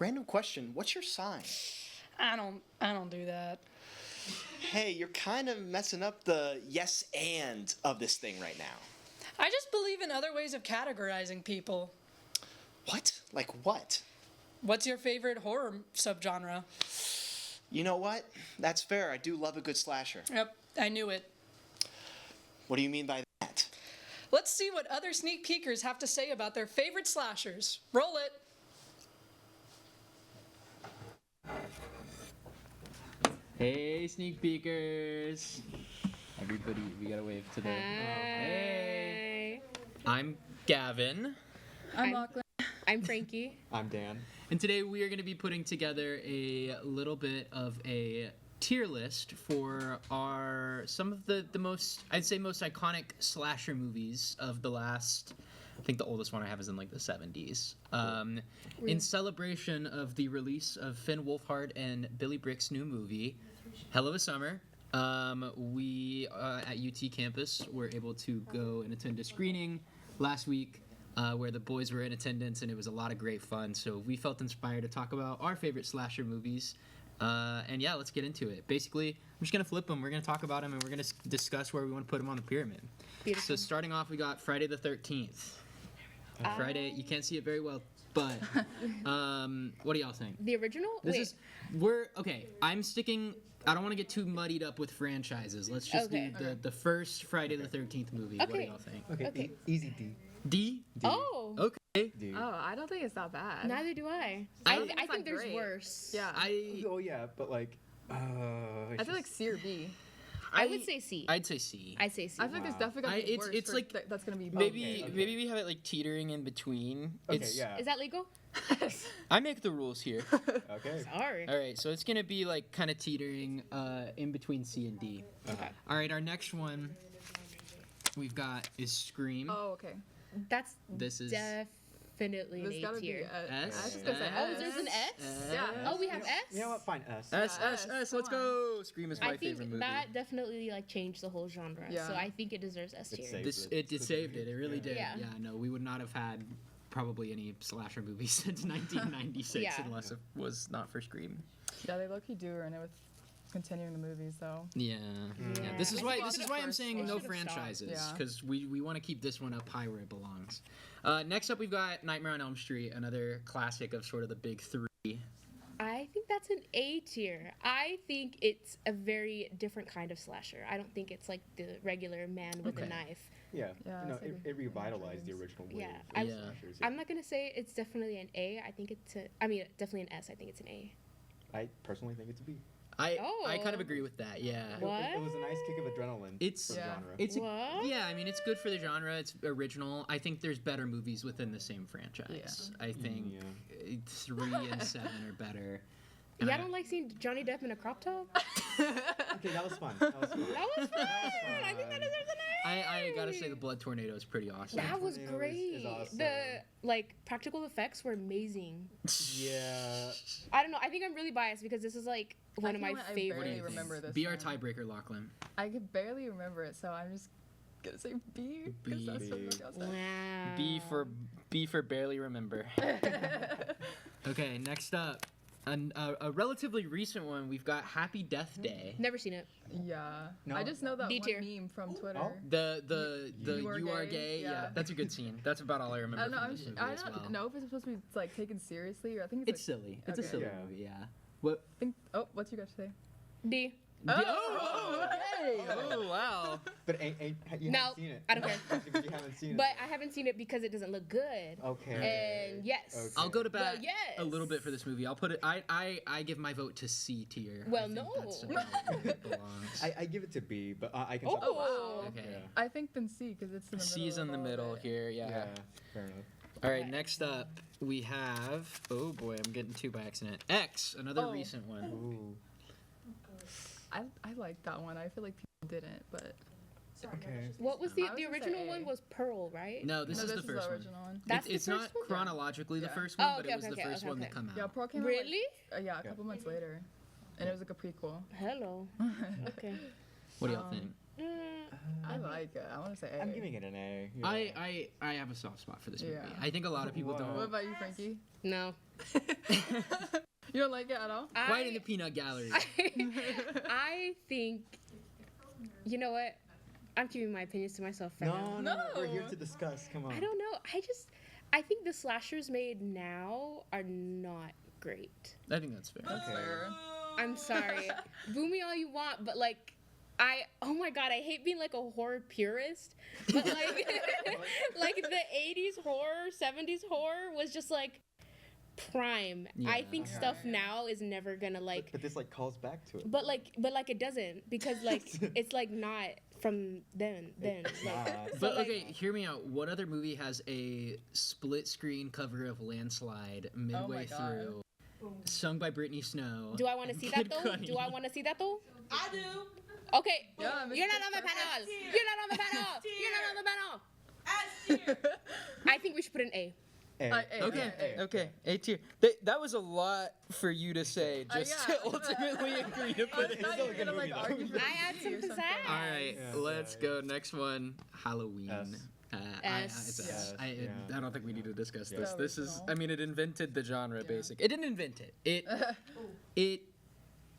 Random question. What's your sign? I don't do that. Hey, you're kind of messing up the yes and of this thing right now. I just believe in other ways of categorizing people. What? Like what? What's your favorite horror subgenre? You know what? That's fair. I do love a good slasher. Yep, I knew it. What do you mean by that? Let's see what other sneak peekers have to say about their favorite slashers. Roll it. Hey, sneak peekers! Everybody, we gotta wave to the. Hey! I'm Gavin, I'm Lachlan. I'm Frankie. I'm Dan. and today we are going to be putting together a little bit of a tier list for some of the most, I'd say, most iconic slasher movies of the last. I think the oldest one I have is in like the 70s. In celebration of the release of Finn Wolfhard and Billy Bryk's new movie, Hell of a Summer, we at UT campus were able to go and attend a screening last week where the boys were in attendance, and it was a lot of great fun. So we felt inspired to talk about our favorite slasher movies. And yeah, let's get into it. Basically, I'm just going to flip them. We're going to talk about them, and we're going to discuss where we want to put them on the pyramid. Beautiful. So starting off, we got Friday the 13th. Friday, you can't see it very well, but what do y'all think? The original? I'm sticking. I don't want to get too muddied up with franchises. Let's just do the first Friday the 13th movie. What do Okay. y'all think? Okay. Easy D. D? Oh. Okay. D. Oh, I don't think it's that bad. Neither do I. I I think think, it's not there's great. worse. Yeah. Oh yeah, but like. I feel like C or B. I would say C. I'd say C. I'd say C. I feel like there's definitely gonna be it's- worse. it's for- like- that's gonna be Maybe Okay. maybe we have it like teetering in between. Okay, yeah. Is that legal? I make the rules here. Okay. Sorry. All right, so it's gonna be like kind of teetering in between C and D. Okay. All right, our next one we've got is Scream. Oh, okay. That's This is definitely There's an gotta A be tier. a S? I was gonna say Oh, S. there's an S? Yeah. Oh, we have S? You know what? Fine. S. S. Come Let's go. Scream is my I think favorite movie. that definitely like changed the whole genre. Yeah. So I think it deserves S It tier. saved It saved it. It really did. Yeah. Yeah. No, we would not have had probably any slasher movies since 1996 Yeah. unless it was not for Scream. Yeah, they low-key do earn it with continuing the movies, though. Yeah. Yeah. This is I why think this they is why I'm should've saying first- no they should've stopped. franchises Yeah. because we want to keep this one up high where it belongs. Next up, we've got Nightmare on Elm Street, another classic of sort of the big three. I think that's an A tier. I think it's a very different kind of slasher. I don't think it's like the regular man with Okay. a knife. Yeah. Yeah, You know, it's like it revitalized the original wave. Yeah, of Yeah. slashers. I'm not gonna say it's definitely an A. I think it's definitely an S. I think it's an A. I personally think it's a B. I kind of Oh. agree with that. Yeah. What? It was a nice kick of adrenaline. It's- for the Yeah. genre. It's What? yeah, I mean it's good for the genre. It's original. I think there's better movies within the same franchise. I think Yeah. 3 and 7 are better. And Yeah, I don't like seeing Johnny Depp in a crop top. Okay, that was fun. That was fun. That was fun. I think that deserves an A. I gotta say the Blood Tornado is pretty awesome. That was Tornado great. is awesome. The practical effects were amazing. Yeah. I don't know. I think I'm really biased because this is like one of my I favorites. barely remember this. Be our one. tiebreaker, Lachlan. I could barely remember it, so I'm just gonna say B. 'cause B. that's what y'all said. Wow. B for barely remember. Okay, next up, a relatively recent one. We've got Happy Death Day. Never seen it. Yeah. No. I just know that D one tier. meme from Twitter. Oh. The You Are Gay? Yeah, Yeah. that's a good scene. That's about all I remember. I don't know. from this movie I as don't well. know if it's supposed to be like taken seriously, or I think it's. It's silly. It's a Okay. silly Yeah. movie. Yeah. What? Oh, what's you guys say? D. Oh, okay. Oh, wow. But you No, haven't seen it. I don't care. Because you haven't seen it. But I haven't seen it because it doesn't look good. Okay. And yes. Okay. I'll go to bat Well, yes. a little bit for this movie. I'll put it. I give my vote to C tier. Well, I think no. that's about where it belongs. I give it to B, but I can. Oh, support wow. Okay. Yeah. I think then C because it's in the middle. C's in of the all middle of it. here. Yeah. Yeah. Fair enough. All right. Okay. Next up, we have. Oh boy, I'm getting two by accident. X, another Oh. recent one. Ooh. I like that one. I feel like people didn't, but Okay. What was I the was gonna say original A. one was Pearl, right? No, this no, is this the first one. original one. That's the It's first not one? chronologically the Yeah. first one, Oh, but okay, it was the okay, first okay, one to okay. come out. Yeah, Pearl came Really? out like, a couple months later, and it was like a prequel. Hello. Okay. What do y'all Um, think? I like it. I want to say A. I'm giving it an A. Yeah. I have a soft spot for this movie. Yeah. I think a lot of people Wow. don't. What about you, Frankie? No. You don't like it at all? Quite in the peanut gallery. I think, you know what? I'm keeping my opinions to myself for now. No, we're here No. to discuss. Come on. I don't know. I think the slashers made now are not great. I think that's fair. That's Okay. fair. I'm sorry. Boo me all you want, but like, oh my god, I hate being like a horror purist, but like, like the 80s horror, 70s horror was just like prime. I Yeah. think Yeah. stuff now is never gonna like, But this like calls back to it. but like it doesn't, because like it's like not from then. Like, Nah. But like- okay, hear me out. What other movie has a split screen cover of Landslide midway God. through, sung by Brittany Snow? do I want to see that Kid though? Cudi. Do I want to see that though? I do. Okay, Yeah, Miss you're not on the Pittsburgh. panel. Tier. You're not on the panel. Tier. You're not on the panel. S tier. I think we should put an A. A. A, Okay, A. okay, A tier. That was a lot for you to say, just yeah. to ultimately agree to I put was it. not still a even good gonna like movie, though. argue for I had B some or something. pizzazz. All right, Yeah, let's right. go. Next one, Halloween. S. S. It's Yes, I yeah. don't think we need to discuss Yeah. this. No, This we is, don't. I mean, it invented the genre, Yeah. basic. It didn't invent it. It,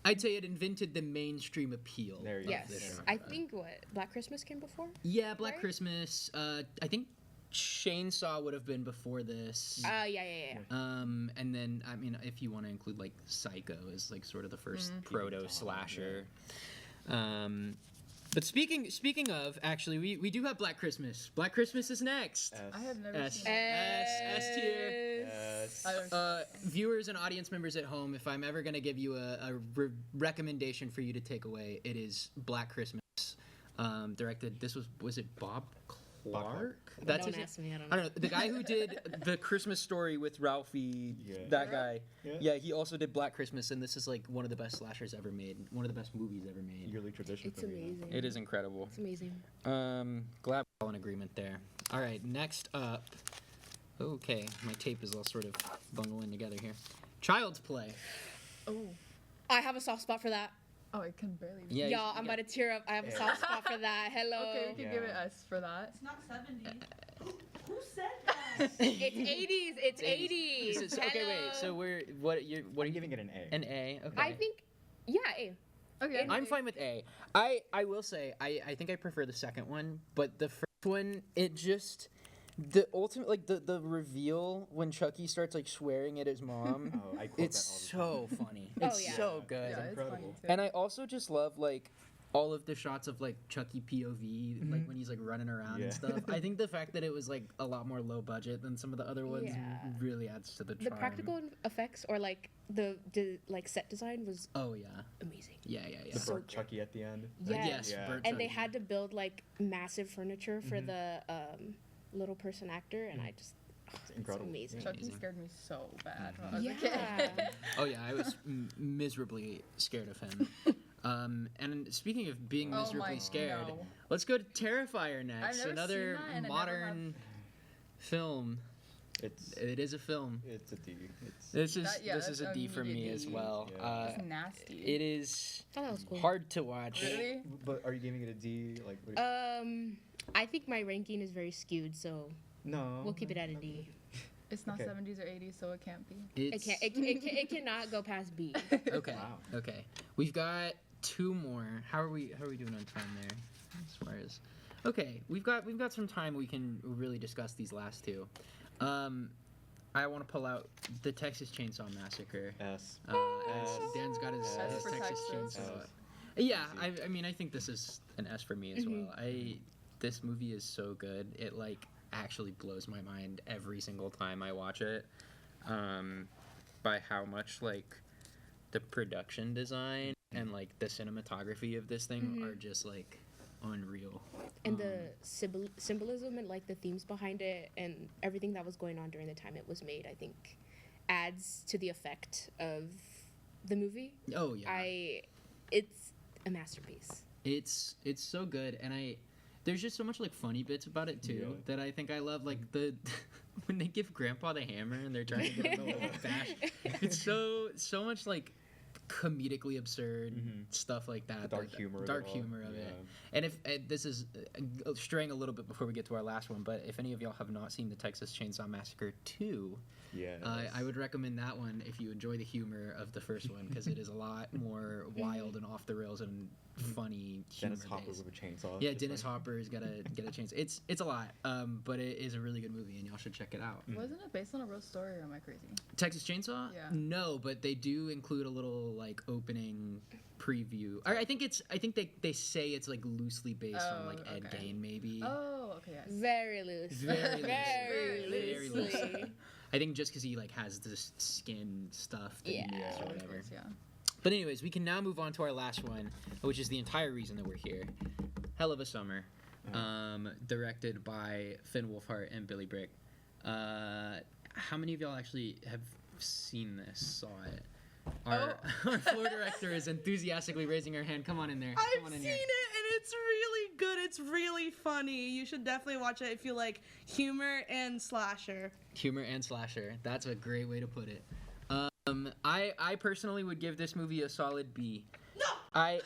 I'd say it invented the mainstream appeal. There you of go. Yes, this genre. I think Black Christmas came before. Yeah, Black right? Christmas. I think Chainsaw would have been before this. Yeah. And then I mean, if you want to include like Psycho as like sort of the first proto slasher. But speaking of, actually, we do have Black Christmas. Black Christmas is next. S. I have never S. seen it. S tier. S. I don't- Viewers and audience members at home, if I'm ever gonna give you a recommendation for you to take away, it is Black Christmas. Directed. This was it Bob Clark? That's Don't his. ask me. I don't I know. don't know. The guy who did the Christmas Story with Ralphie, Yeah. that guy. Yeah. Yeah, he also did Black Christmas, and this is like one of the best slashers ever made. One of the best movies ever made. Yearly tradition. It's for me, amazing. It is incredible. It's amazing. Glad we're all in agreement there. All right, next up. Okay, my tape is all sort of bungling together here. Child's Play. Oh, I have a soft spot for that. I can barely. Yeah, you- Y'all, I'm about to tear up. I have a soft spot for that. Hello. Okay, we can give it Yeah. S for that. It's not 70s. Who said that? It's 80s. It's 80s. Okay, wait. Hello. So what are you I'm giving it an A. an A? Okay. I think, yeah, A. Okay. I'm fine with A. I will say I think I prefer the second one, but the first one, it just the ultimate, like the reveal when Chucky starts like swearing at his mom. Oh, I quote It's that all the time. so funny. Oh, It's yeah. so good. Yeah, it's incredible. funny too. And I also just love like all of the shots of like Chucky POV, like when he's like running around Yeah. and stuff. I think the fact that it was like a lot more low budget than some of the other ones Yeah. really adds to the The charm. practical effects or like the like set design was Oh yeah, amazing. yeah. The So burnt Chucky at the end. Yes. Yes, Yeah. burnt And they Chucky. had to build like massive furniture for the little person actor, and I just it's incredible. amazing. Yeah. Chucky Amazing. scared me so bad when I was a Yeah. kid. Oh yeah, I was miserably scared of him. And speaking of being Oh miserably my- scared, no. let's go to Terrifier next. I've never Another seen that and I never modern film. It's It is a film. it's a D. It's This is That- yeah, this that's is a D for me immediate as D. well. Yeah. It's nasty. It is Oh, that was cool. hard to watch. Really? But are you giving it a D? Like what I think my ranking is very skewed, so no. we'll keep it at a D. It's not Okay. 70s or 80s, so it can't be. It It's can't. It cannot go past B. okay. Wow. Okay. We've got two more. How are we doing on time there? As far as okay, we've got some time. We can really discuss these last two. I want to pull out the Texas Chainsaw Massacre. S. Dan's got his, S his for Texas Texas. Chainsaw. S. Yeah, I mean I think this is an S for me as well. This movie is so good. It like actually blows my mind every single time I watch it. By how much like the production design and like the cinematography of this thing are just like unreal. And the symbolism and like the themes behind it and everything that was going on during the time it was made, I think, adds to the effect of the movie. Oh yeah. It's a masterpiece. It's so good, and there's just so much like funny bits about it too Yeah. that I think I love. Like the when they give Grandpa the hammer and they're trying to get him to like bash. It's so much like comedically absurd stuff like that. The dark humor of it dark all. humor of it. Yeah. And if this is straying a little bit before we get to our last one, but if any of y'all have not seen the Texas Chainsaw Massacre 2, Yeah. I would recommend that one if you enjoy the humor of the first one, because it is a lot more wild and off the rails and funny humor. Dennis Hopper with a chainsaw. Yeah, Just Dennis like- Hopper's got a chance. It's a lot, but it is a really good movie, and y'all should check it out. Wasn't it based on a real story, or am I crazy? Texas Chainsaw? Yeah. No, but they do include a little like opening preview. Or I think they say it's like loosely based on like Ed okay. Gein maybe. Oh, okay, yes. Very loose. Very Very Very loosely. loosely. I think just because he like has this skin stuff. That he Yeah. eats or Of whatever. course, yeah. But anyways, we can now move on to our last one, which is the entire reason that we're here. Hell of a Summer, directed by Finn Wolfhard and Billy Bryk. How many of y'all actually have seen this, saw it? Our floor director is enthusiastically raising her hand. Come on in there. Come I've on in seen here. it and it's really good. It's really funny. You should definitely watch it if you like humor and slasher. Humor and slasher. That's a great way to put it. I personally would give this movie a solid B. No. I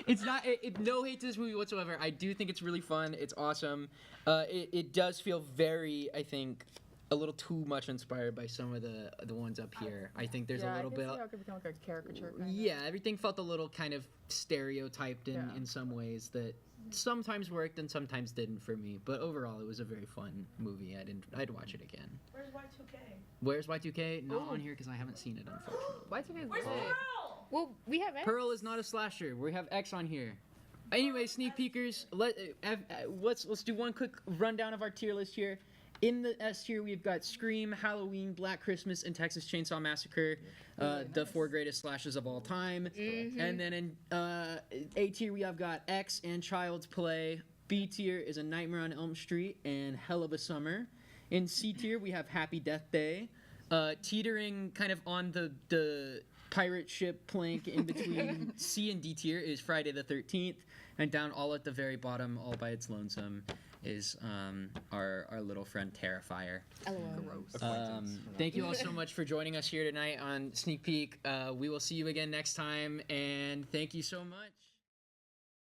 it's not no hate to this movie whatsoever. I do think it's really fun. It's awesome. It does feel very, I think, a little too much inspired by some of the ones up here. I think there's a little I bit. can see how it could become like a caricature kind of. Yeah, everything felt a little kind of stereotyped in some ways that sometimes worked and sometimes didn't for me. But overall, it was a very fun movie. I'd watch it again. Where's Y2K? Where's Y2K? Not on here because I haven't seen it, unfortunately. Y2K is Where's lit. Pearl? Well, we have X. Pearl is not a slasher. We have X on here. Anyway, sneak peekers. Let's do one quick rundown of our tier list here. In the S tier, we've got Scream, Halloween, Black Christmas, and Texas Chainsaw Massacre, the 4 greatest slashers of all time. And then in A tier, we have got X and Child's Play. B tier is A Nightmare on Elm Street and Hell of a Summer. In C tier, we have Happy Death Day. Teetering kind of on the pirate ship plank in between C and D tier is Friday the 13th. And down all at the very bottom, all by its lonesome, is our little friend Terrifier. Gross. Thank you all so much for joining us here tonight on Sneak Peek. We will see you again next time, and thank you so much.